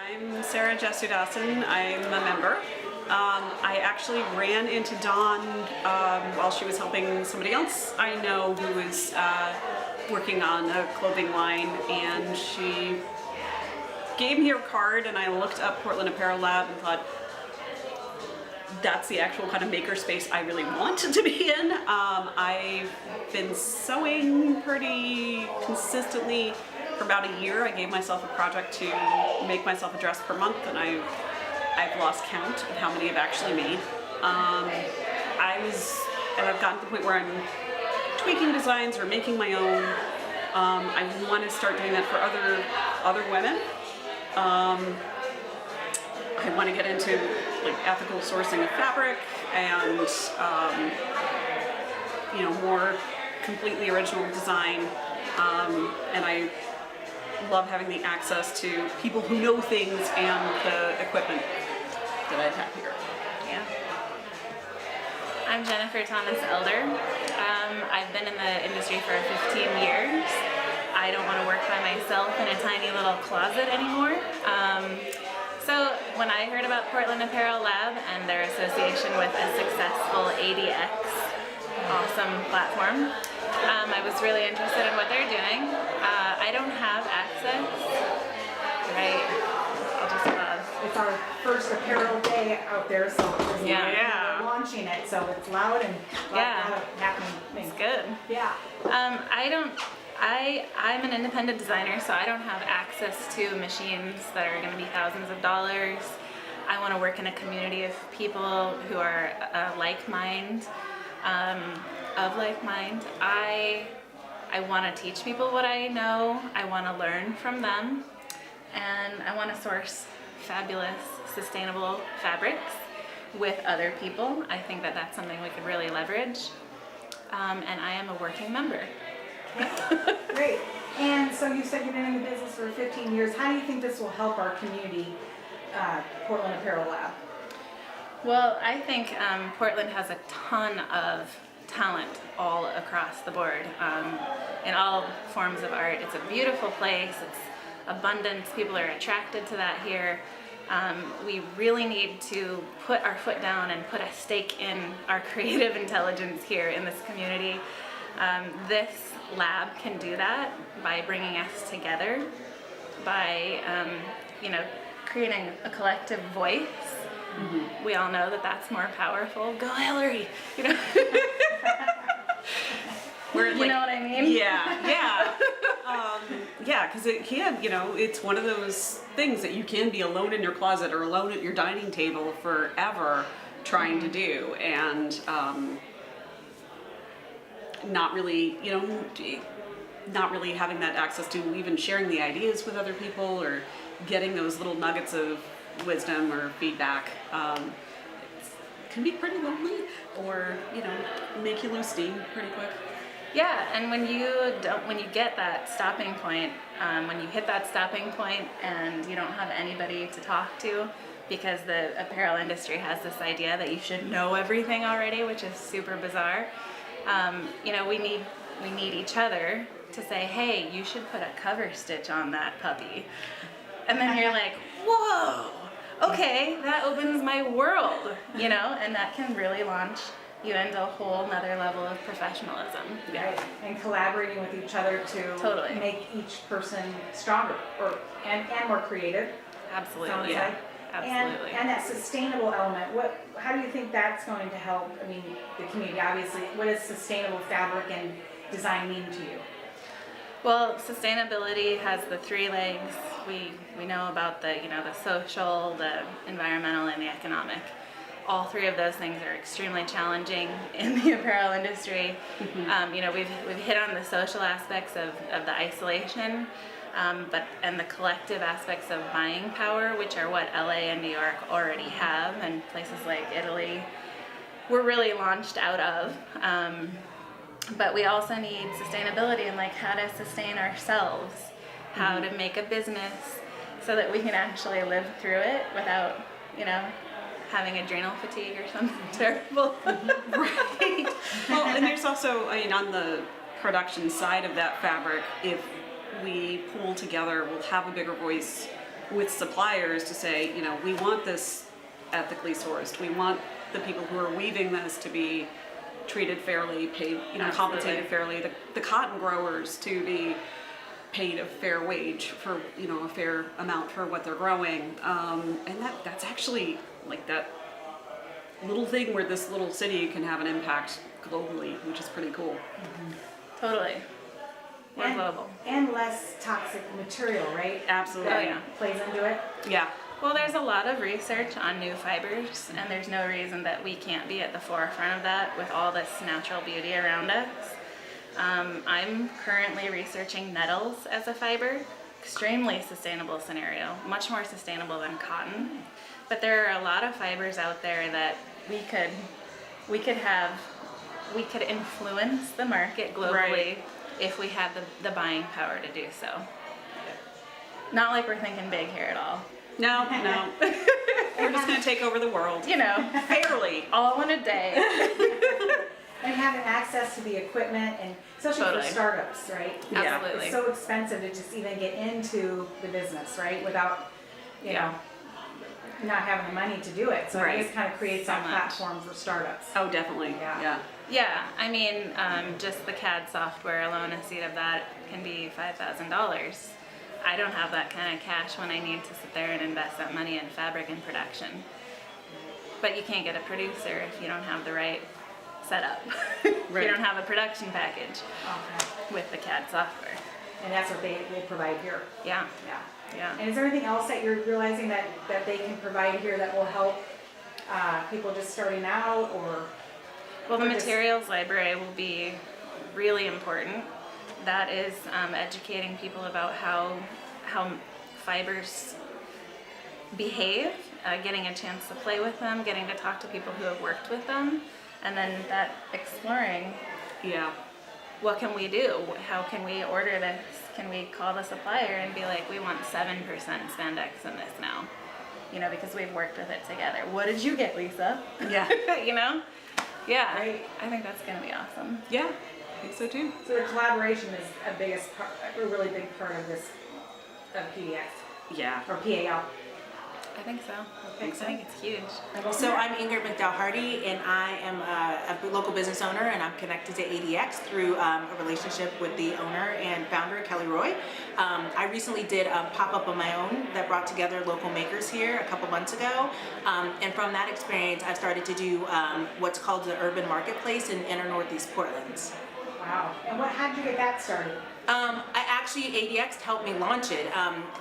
I'm Sarah Jesudasan. I'm a member. I actually ran into Dawn while she was helping somebody else I know who was working on a clothing line, and she gave me her card, and I looked up Portland Apparel Lab and thought, that's the actual kind of maker space I really want to be in. I've been sewing pretty consistently for about a year. I gave myself a project to make myself a dress per month, and I've lost count of how many I've actually made. I've gotten to the point where I'm tweaking designs or making my own. I want to start doing that for other women. I want to get into like ethical sourcing of fabric and more completely original design. And I love having the access to people who know things and the equipment that I have here. Yeah. I'm Jennifer Thomas Elder. I've been in the industry for 15 years. I don't want to work by myself in a tiny little closet anymore. So when I heard about Portland Apparel Lab and their association with a successful ADX awesome platform, I was really interested in what they're doing. I don't have access, right? I'll just pause. It's our first apparel day out there, so Yeah. we're launching it, so it's loud and Yeah. happening. It's good. Yeah. I'm an independent designer, so I don't have access to machines that are going to be thousands of dollars. I want to work in a community of people who are like mind. I want to teach people what I know. I want to learn from them, and I want to source fabulous, sustainable fabrics with other people. I think that that's something we could really leverage, and I am a working member. Great. And so you said you've been in the business for 15 years. How do you think this will help our community, Portland Apparel Lab? Well, I think Portland has a ton of talent all across the board in all forms of art. It's a beautiful place. It's abundance. People are attracted to that here. We really need to put our foot down and put a stake in our creative intelligence here in this community. This lab can do that by bringing us together, by creating a collective voice. Mm-hmm. We all know that that's more powerful. Go Hillary! You know what I mean? Yeah. Because it can, it's one of those things that you can be alone in your closet or alone at your dining table forever trying to do, and not really having that access to even sharing the ideas with other people or getting those little nuggets of wisdom or feedback. It can be pretty lonely, or make you lose steam pretty quick. Yeah, and when you get that stopping point, when you hit that stopping point and you don't have anybody to talk to, because the apparel industry has this idea that you should know everything already, which is super bizarre. We need each other to say, hey, you should put a cover stitch on that puppy. And then you're like, whoa, okay, that opens my world, and that can really launch you into a whole nother level of professionalism. Right. And collaborating with each other to make each person stronger and more creative. Absolutely. Yeah. Absolutely. And that sustainable element, how do you think that's going to help, the community? Obviously, what does sustainable fabric and design mean to you? Well, sustainability has the three legs. We know about the social, the environmental, and the economic. All three of those things are extremely challenging in the apparel industry. Mm-hmm. We've hit on the social aspects of the isolation, and the collective aspects of buying power, which are what LA and New York already have, and places like Italy we're really launched out of. But we also need sustainability and how to sustain ourselves, how to make a business so that we can actually live through it without, having adrenal fatigue or something terrible. Right. Well, and there's also, on the production side of that fabric, if we pull together, we'll have a bigger voice with suppliers to say, you know, we want this ethically sourced. We want the people who are weaving this to be treated fairly, paid, you know, compensated fairly. The cotton growers to be paid a fair wage for, you know, a fair amount for what they're growing. And that's actually like that little thing where this little city can have an impact globally, which is pretty cool. Totally. We're global. And less toxic material, right? Absolutely. That plays into it. Yeah. Well, there's a lot of research on new fibers, and there's no reason that we can't be at the forefront of that with all this natural beauty around us. I'm currently researching nettles as a fiber. Extremely sustainable scenario, much more sustainable than cotton. But there are a lot of fibers out there that we could influence the market globally Right. if we had the buying power to do so. Not like we're thinking big here at all. No. We're just going to take over the world. You know, Fairly. all in a day. And having access to the equipment, and especially Totally. for startups, right? Yeah. Absolutely. It's so expensive to just even get into the business, right? Without, you know, not having the money to do it. So Right. it just kind of creates So that much. platform for startups. Oh, definitely. Yeah. Yeah, I mean, just the CAD software alone, a seat of that can be $5,000. I don't have that kind of cash when I need to sit there and invest that money in fabric and production. But you can't get a producer if you don't have the right setup. If Right. you don't have a production package Okay. with the CAD software. And that's what they will provide here. Yeah, Yeah. yeah. And is there anything else that you're realizing that they can provide here that will help people just starting out, or? Well, the or just- materials library will be really important. That is educating people about how fibers behave, getting a chance to play with them, getting to talk to people who have worked with them, and then that exploring Yeah. what can we do? How can we order this? Can we call the supplier and be like, we want 7% spandex in this now? You know, because we've worked with it together. What did you get, Lisa? Yeah. You know? Yeah. Right. I think that's gonna be awesome. Yeah. I think so too. So the collaboration is a really big part of this, of PDX, Yeah. or PAL. I think so. Okay. I think it's huge. So I'm Ingrid McDowell Hardy, and I am a local business owner, and I'm connected to ADX through a relationship with the owner and founder, Kelly Roy. I recently did a pop-up of my own that brought together local makers here a couple months ago, and from that experience, I started to do what's called the Urban Marketplace in inner Northeast Portland. Wow. And how did you get that started? ADX helped me launch it.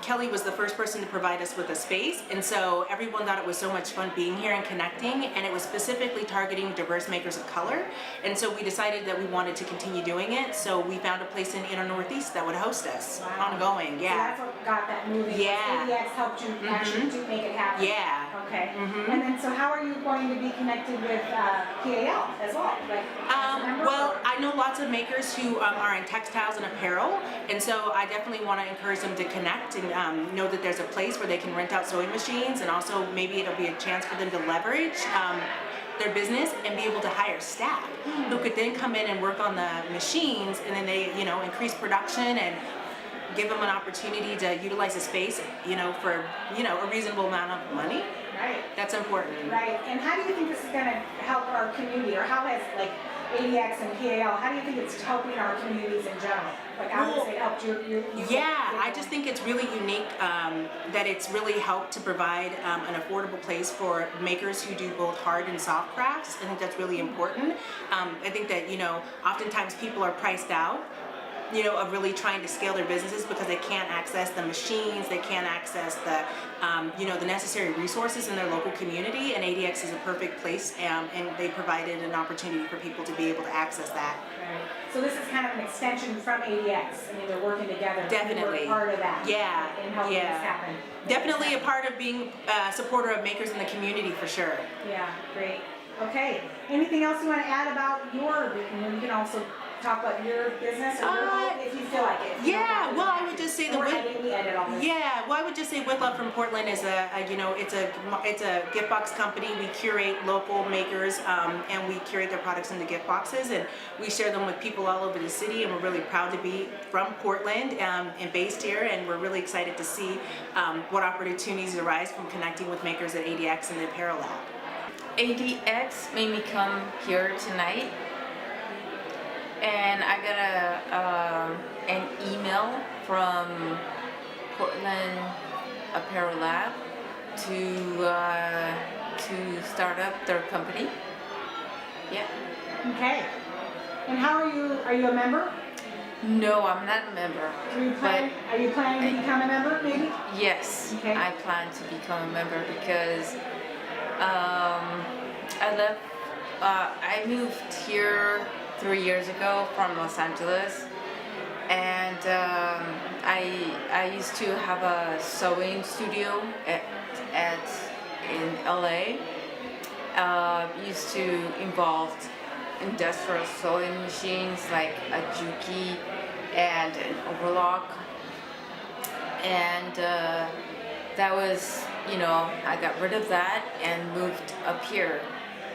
Kelly was the first person to provide us with a space, and so everyone thought it was so much fun being here and connecting, and it was specifically targeting diverse makers of color, and so we decided that we wanted to continue doing it, so we found a place in inner Northeast that would host us ongoing. So Yeah. that's what got that moving. Yeah. ADX helped you actually to make it happen. Yeah. Okay. And then, so how are you going to be connected with PAL as well? Like, as a member, Well, or- I know lots of makers who are in textiles and apparel, and so I definitely want to encourage them to connect and know that there's a place where they can rent out sewing machines, and also maybe it'll be a chance for them to leverage their business and be able to hire staff who could then come in and work on the machines, and then they, increase production and give them an opportunity to utilize the space, for, a reasonable amount of money. Right. That's important. Right. And how do you think this is going to help our community, or how has like ADX and PAL? How do you think it's helping our communities in general? Like, obviously, it helped you. Yeah, I just think it's really unique that it's really helped to provide an affordable place for makers who do both hard and soft crafts. I think that's really important. I think that, oftentimes people are priced out, of really trying to scale their businesses because they can't access the machines, they can't access the, the necessary resources in their local community, and ADX is a perfect place, and they provided an opportunity for people to be able to access that. Right. So this is kind of an extension from ADX. I mean, they're working together. Definitely. We're part of that. Yeah, In helping yeah. this happen. Definitely a part of being a supporter of makers in the community, for sure. Yeah, great. Okay. Anything else you want to add about your, you can also talk about your business or your hope if you feel like it? If you don't Yeah, want to, well, I would just say the or way. we edit all this. Yeah, well, I would just say With Love from Portland is it's a gift box company. We curate local makers and we curate their products into gift boxes, and we share them with people all over the city. And we're really proud to be from Portland and based here. And we're really excited to see what opportunities arise from connecting with makers at ADX and the Apparel Lab. ADX made me come here tonight, and I got an email from Portland Apparel Lab to start up their company. Yeah. Okay. And how are you? Are you a member? No, I'm not a member. Are you planning to become a member, maybe? Yes, Okay. I plan to become a member because I moved here 3 years ago from Los Angeles, and I used to have a sewing studio in LA. Used to involve industrial sewing machines like a Juki and an overlock, and that was, I got rid of that and moved up here.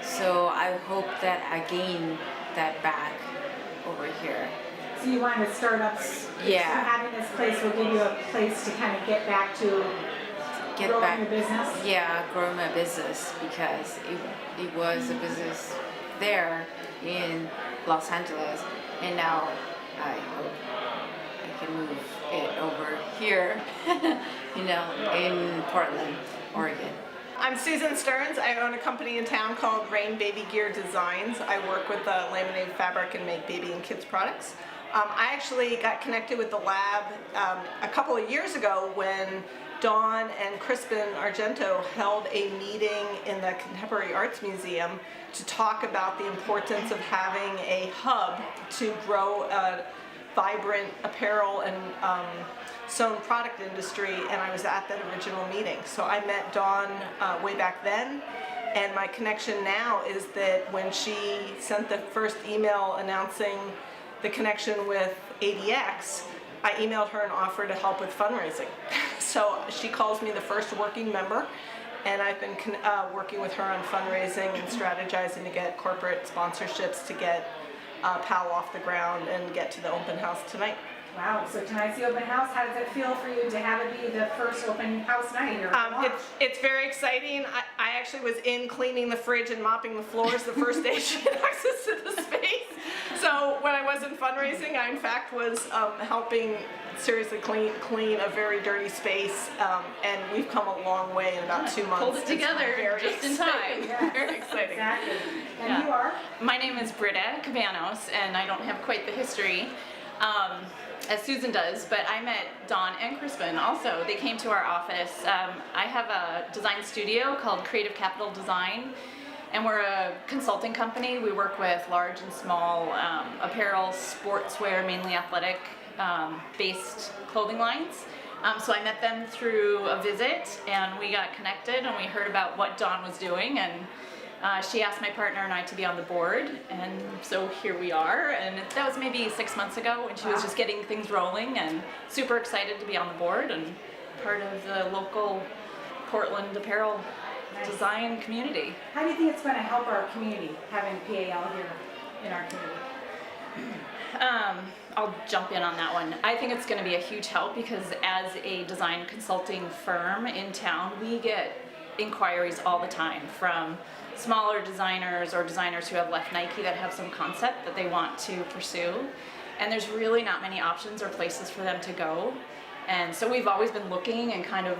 So I hope that I gain that back over here. So you want to start up? Yeah. So having this place will give you a place to kind of get back to growing your business? Yeah, growing my business, because it was a business there in Los Angeles, and now I hope I can move it over here, in Portland, Oregon. I'm Susan Stearns. I own a company in town called Rain Baby Gear Designs. I work with laminated fabric and make baby and kids products. I actually got connected with the lab a couple of years ago when Dawn and Crispin Argento held a meeting in the Contemporary Arts Museum to talk about the importance of having a hub to grow a vibrant apparel and sewn product industry, and I was at that original meeting. So I met Dawn way back then, and my connection now is that when she sent the first email announcing the connection with ADX, I emailed her and offered to help with fundraising. So she calls me the first working member, and I've been working with her on fundraising and strategizing to get corporate sponsorships to get Apparel off the ground and get to the open house tonight. Wow, so tonight's the open house. How does it feel for you to have it be the first open house night here? It's very exciting. I actually was in cleaning the fridge and mopping the floors the first day she had access to the space. So when I wasn't fundraising, I in fact was helping seriously clean a very dirty space, and we've come a long way in about 2 months. Pulled it together very just in time. Yes, Very exciting. Exactly. And Yeah. you are? My name is Britta Cabanos, and I don't have quite the history as Susan does, but I met Dawn and Crispin also. They came to our office. I have a design studio called Creative Capital Design, and we're a consulting company. We work with large and small apparel, sportswear, mainly athletic based clothing lines. So I met them through a visit, and we got connected, and we heard about what Dawn was doing, and she asked my partner and I to be on the board, and so here we are. And that was maybe 6 months ago when she was just getting things rolling, and super excited to be on the board and part of the local Portland apparel design community. How do you think it's going to help our community, having PAL here in our community? I'll jump in on that one. I think it's going to be a huge help because as a design consulting firm in town, we get inquiries all the time from smaller designers or designers who have left Nike that have some concept that they want to pursue. And there's really not many options or places for them to go. And so we've always been looking and kind of,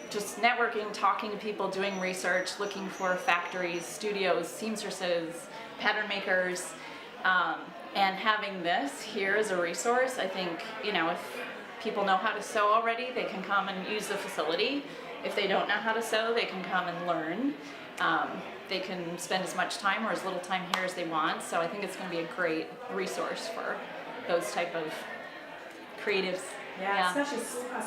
just networking, talking to people, doing research, looking for factories, studios, seamstresses, pattern makers, and having this here as a resource. I think, if people know how to sew already, they can come and use the facility. If they don't know how to sew, they can come and learn. They can spend as much time or as little time here as they want. So I think it's going to be a great resource for those type of creatives. Yeah, especially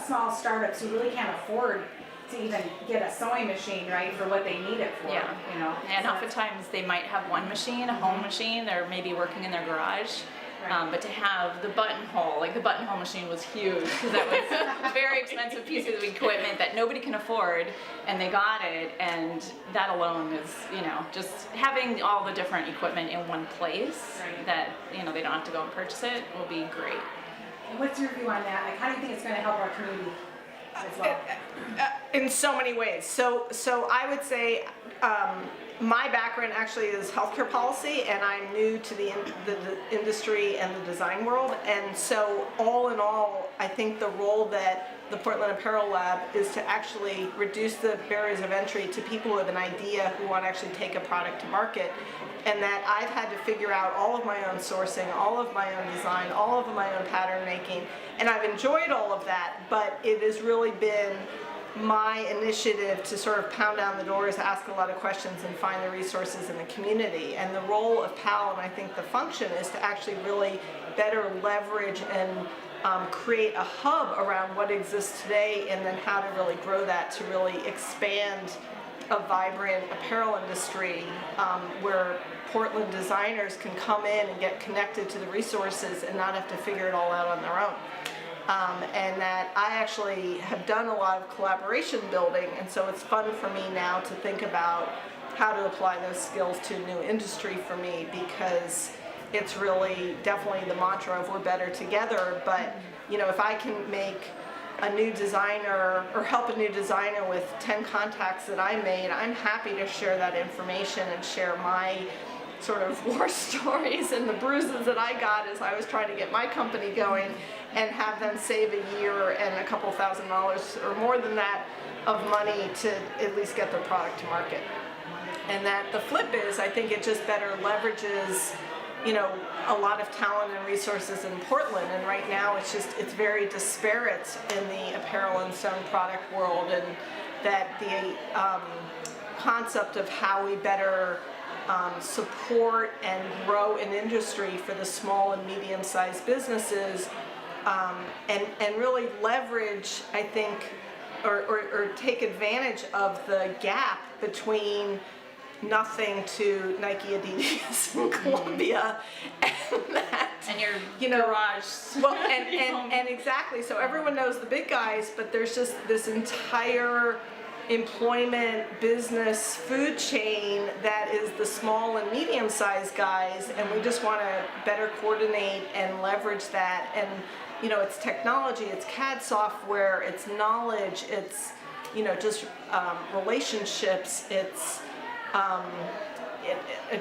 small startups who really can't afford to even get a sewing machine, right, for what they need it for. Yeah. And So oftentimes they might have one machine, a home machine. They're maybe working in their garage. But to have the buttonhole, like the buttonhole machine was huge because that was a very expensive piece of equipment that nobody can afford, and they got it, and that alone is, just having all the different equipment in one place that, they don't have to go and purchase it will be great. And what's your view on that? Like, how do you think it's going to help our community as well? In so many ways. So I would say my background actually is healthcare policy, and I'm new to the industry and the design world. And so all in all, I think the role that the Portland Apparel Lab is to actually reduce the barriers of entry to people with an idea who want to actually take a product to market. And that I've had to figure out all of my own sourcing, all of my own design, all of my own pattern making, and I've enjoyed all of that, but it has really been my initiative to sort of pound down the doors, ask a lot of questions, and find the resources in the community. And the role of PAL, and I think the function, is to actually really better leverage and create a hub around what exists today, and then how to really grow that to really expand a vibrant apparel industry where Portland designers can come in and get connected to the resources and not have to figure it all out on their own. And that I actually have done a lot of collaboration building, and so it's fun for me now to think about how to apply those skills to a new industry for me, because it's really definitely the mantra of we're better together. But if I can make a new designer or help a new designer with 10 contacts that I made, I'm happy to share that information and share my sort of war stories and the bruises that I got as I was trying to get my company going, and have them save a year and a couple $1,000s or more than that of money to at least get their product to market. And that the flip is, I think it just better leverages a lot of talent and resources in Portland, and right now it's very disparate in the apparel and sewn product world, and that the concept of how we better support and grow an industry for the small and medium-sized businesses, and really leverage, I think, or take advantage of the gap between nothing to Nike, Adidas, and Columbia, and that, And your garage. Well, and exactly. So everyone knows the big guys, but there's just this entire employment, business, food chain that is the small and medium-sized guys, and we just want to better coordinate and leverage that. And it's technology, it's CAD software, it's knowledge, it's just relationships, it's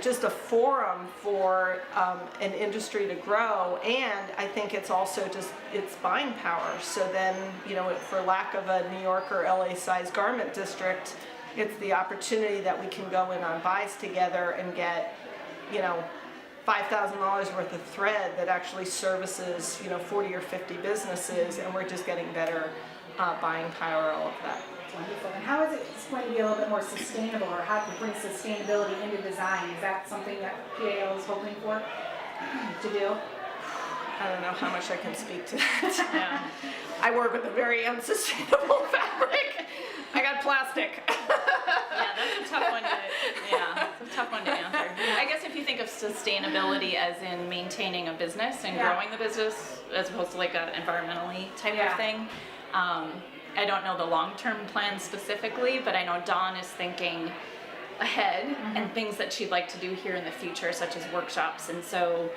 just a forum for an industry to grow. And I think it's also it's buying power. So then, for lack of a New York or LA sized garment district, it's the opportunity that we can go in on buys together and get, $5,000 worth of thread that actually services, 40 or 50 businesses, and we're just getting better buying power, all of that. Wonderful. And how is it going to be a little bit more sustainable, or how to bring sustainability into design? Is that something that PAL is hoping for to do? I don't know how much I can speak to that. Yeah. I work with a very unsustainable fabric. I got plastic. Yeah, that's a tough one it's a tough one to answer. I guess if you think of sustainability as in maintaining a business and growing the business as opposed to like an environmentally type of thing, I don't know the long-term plan specifically, but I know Dawn is thinking ahead and things that she'd like to do here in the future, such as workshops. And so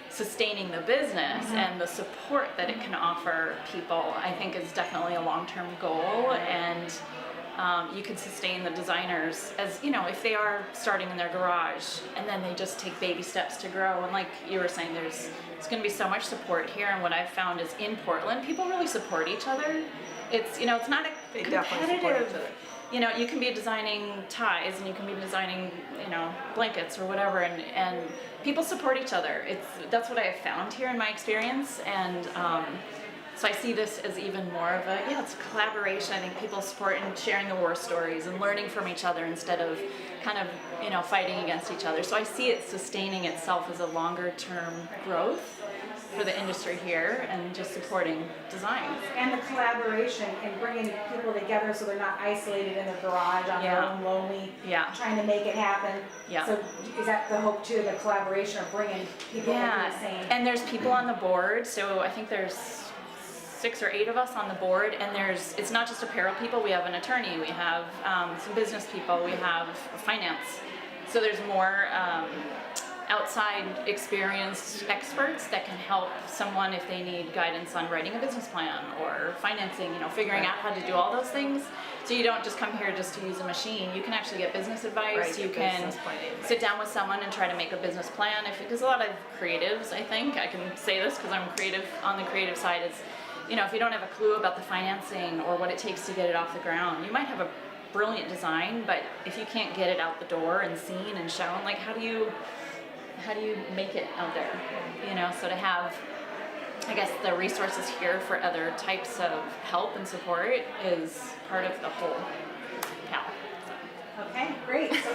sustaining the business and the support that it can offer people, I think, is definitely a long-term goal. And you can sustain the designers as, if they are starting in their garage and then they just take baby steps to grow. And like you were saying, there's going to be so much support here. And what I've found is in Portland, people really support each other. It's, it's not a They definitely support each competitive, other. you can be designing ties and you can be designing, blankets or whatever, and people support each other. That's what I have found here in my experience. And so I see this as even more of it's a collaboration. I think people support and sharing the war stories and learning from each other instead of kind of, fighting against each other. So I see it sustaining itself as a longer term growth. for the industry here and just supporting designs. And the collaboration and bringing people together so they're not isolated in their garage on their Yeah. own lonely, Yeah. trying to make it happen. Yeah. So is that the hope too, the collaboration of bringing people into the same? And there's people on the board, so I think there's 6 or 8 of us on the board, and it's not just apparel people, we have an attorney, we have some business people, we have finance. So there's more outside experienced experts that can help someone if they need guidance on writing a business plan or financing, figuring out how to do all those things. So you don't just come here just to use a machine. You can actually get business advice. Right, You get can business planning. sit down with someone and try to make a business plan. Because a lot of creatives, I think, I can say this because I'm creative on the creative side, is if you don't have a clue about the financing or what it takes to get it off the ground, you might have a brilliant design, but if you can't get it out the door and seen and shown, like how do you make it out there? So to have, I guess, the resources here for other types of help and support is part of the whole PAL. Okay, great. So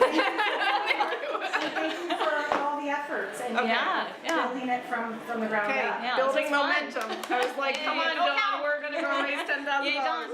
thank you for all the efforts and Yeah. building it from the ground Okay, up. Yeah, building this is fun. momentum. I was like, come on, Go Dawn, Cal. we're gonna go raise $10,000. Yay, Dawn.